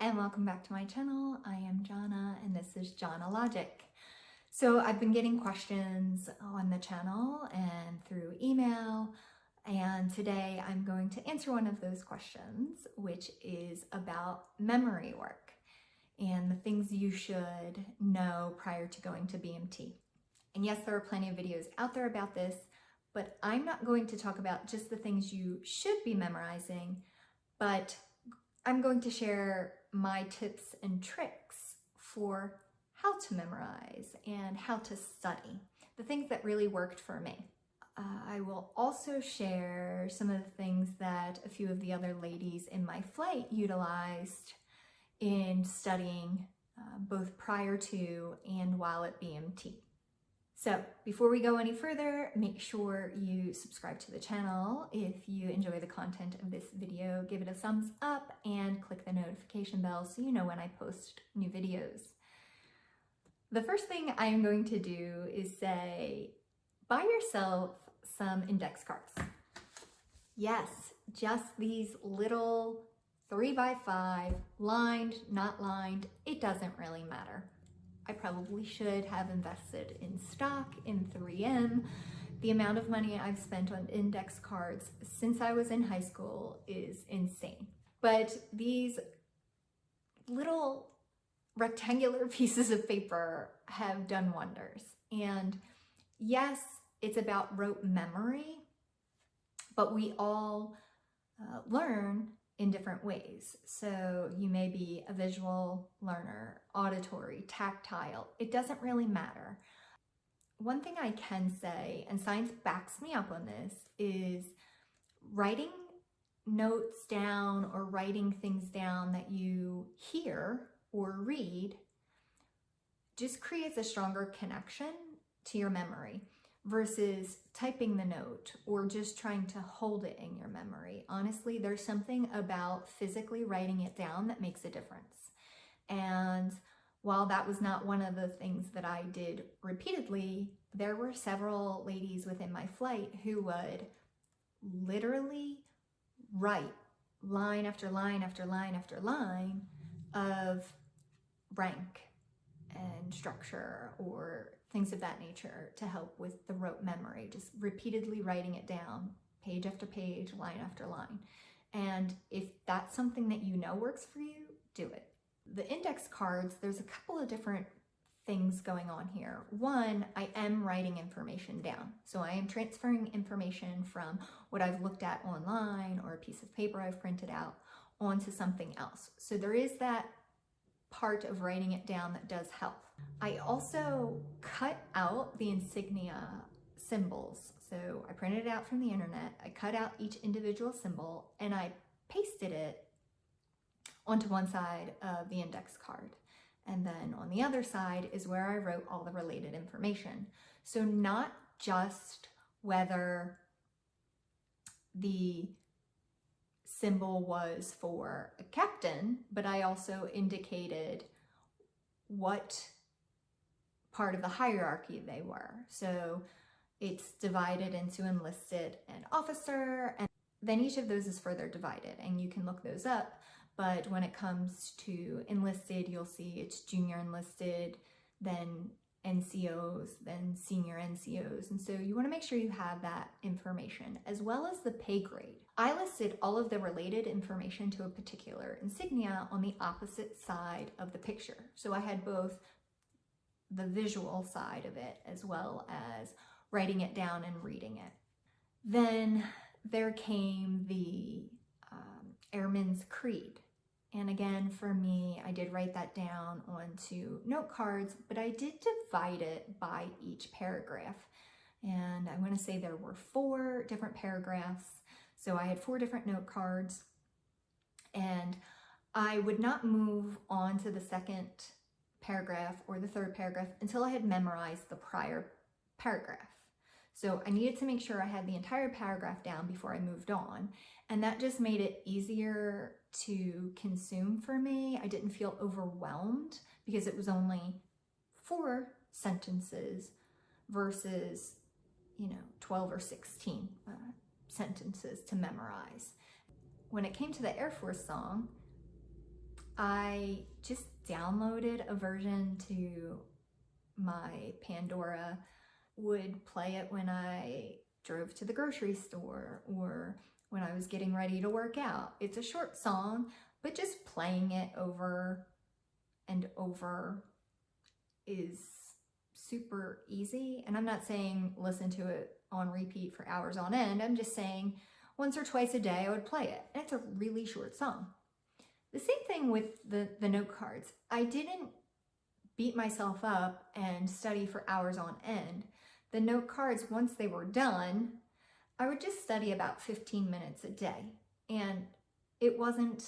and welcome back to my channel. I am Jana and this is Jana Logic. So I've been getting questions on the channel and through email, and today I'm going to answer one of those questions, which is about memory work and the things you should know prior to going to BMT. And yes, there are plenty of videos out there about this, but I'm not going to talk about just the things you should be memorizing, but I'm going to share my tips and tricks for how to memorize and how to study, the things that really worked for me. I will also share some of the things that a few of the other ladies in my flight utilized in studying both prior to and while at BMT. So before we go any further, make sure you subscribe to the channel. If you enjoy the content of this video, give it a thumbs up and click the notification bell so you know when I post new videos. The first thing I am going to do is say, buy yourself some index cards. Yes, just these little 3x5, lined, not lined, it doesn't really matter. I probably should have invested in stock in 3M. The amount of money I've spent on index cards since I was in high school is insane. But these little rectangular pieces of paper have done wonders. And yes, it's about rote memory, but we all learn in different ways. So you may be a visual learner, auditory, tactile, it doesn't really matter. One thing I can say, and science backs me up on this, is writing notes down or writing things down that you hear or read just creates a stronger connection to your memory versus typing the note or just trying to hold it in your memory. Honestly, there's something about physically writing it down that makes a difference. And while that was not one of the things that I did repeatedly, there were several ladies within my flight who would literally write line after line after line after line of rank and structure or things of that nature to help with the rote memory, just repeatedly writing it down, page after page, line after line. And if that's something that you know works for you, do it. The index cards, there's a couple of different things going on here. One, I am writing information down. So I am transferring information from what I've looked at online or a piece of paper I've printed out onto something else. So there is that part of writing it down that does help. I also cut out the insignia symbols. So I printed it out from the internet, I cut out each individual symbol, and I pasted it onto one side of the index card. And then on the other side is where I wrote all the related information. So not just whether the symbol was for a captain, but I also indicated what part of the hierarchy they were. So it's divided into enlisted and officer, and then each of those is further divided, and you can look those up. But when it comes to enlisted, you'll see it's junior enlisted, then NCOs, then senior NCOs. And so you want to make sure you have that information as well as the pay grade. I listed all of the related information to a particular insignia on the opposite side of the picture. So I had both the visual side of it as well as writing it down and reading it. Then there came the Airman's Creed. And again, for me, I did write that down onto note cards, but I did divide it by each paragraph. And I want to say there were 4 different paragraphs. So I had 4 different note cards, and I would not move on to the second paragraph or the third paragraph until I had memorized the prior paragraph. So I needed to make sure I had the entire paragraph down before I moved on. And that just made it easier to consume for me. I didn't feel overwhelmed because it was only 4 sentences versus, 12 or 16 sentences to memorize. When it came to the Air Force song, I just downloaded a version to my Pandora, would play it when I drove to the grocery store or when I was getting ready to work out. It's a short song, but just playing it over and over is super easy. And I'm not saying listen to it on repeat for hours on end. I'm just saying once or twice a day I would play it. And it's a really short song. The same thing with the note cards. I didn't beat myself up and study for hours on end. The note cards, once they were done, I would just study about 15 minutes a day. And it wasn't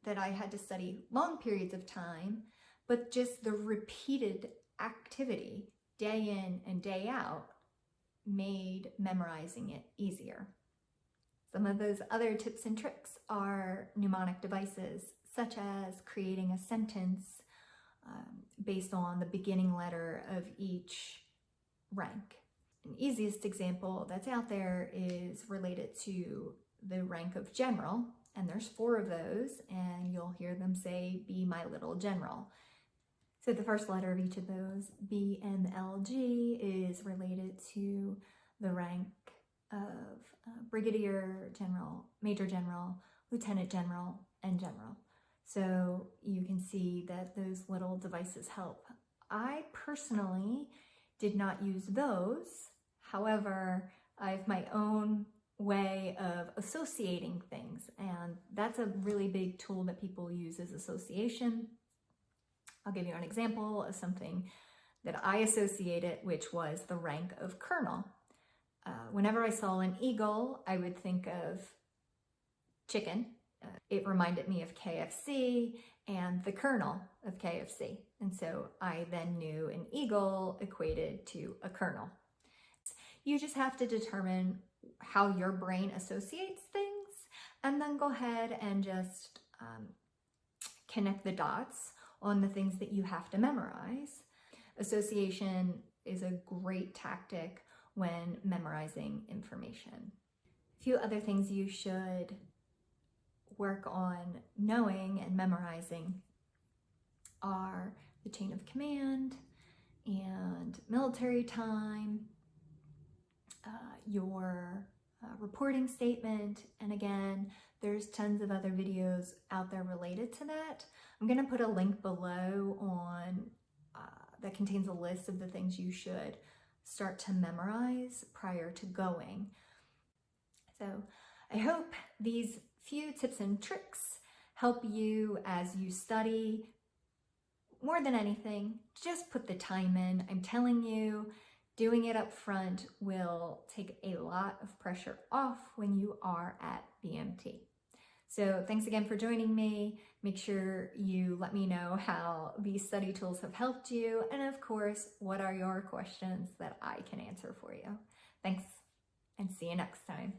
that I had to study long periods of time, but just the repeated activity day in and day out made memorizing it easier. Some of those other tips and tricks are mnemonic devices, such as creating a sentence based on the beginning letter of each rank. An easiest example that's out there is related to the rank of general, and there's 4 of those, and you'll hear them say, "Be my little general." So the first letter of each of those, BMLG, is related to the rank of brigadier general, major general, lieutenant general, and general. So you can see that those little devices help. I personally did not use those. However, I have my own way of associating things, and that's a really big tool that people use, is association. I'll give you an example of something that I associated, which was the rank of colonel. Whenever I saw an eagle, I would think of chicken. It reminded me of KFC and the colonel of KFC. And so I then knew an eagle equated to a colonel. You just have to determine how your brain associates things, and then go ahead and just connect the dots on the things that you have to memorize. Association is a great tactic when memorizing information. A few other things you should work on knowing and memorizing are the chain of command and military time, your reporting statement, and again, there's tons of other videos out there related to that. I'm going to put a link below on that contains a list of the things you should start to memorize prior to going. So I hope these few tips and tricks help you as you study. More than anything, just put the time in. I'm telling you, doing it up front will take a lot of pressure off when you are at BMT. So thanks again for joining me. Make sure you let me know how these study tools have helped you. And of course, what are your questions that I can answer for you? Thanks, and see you next time.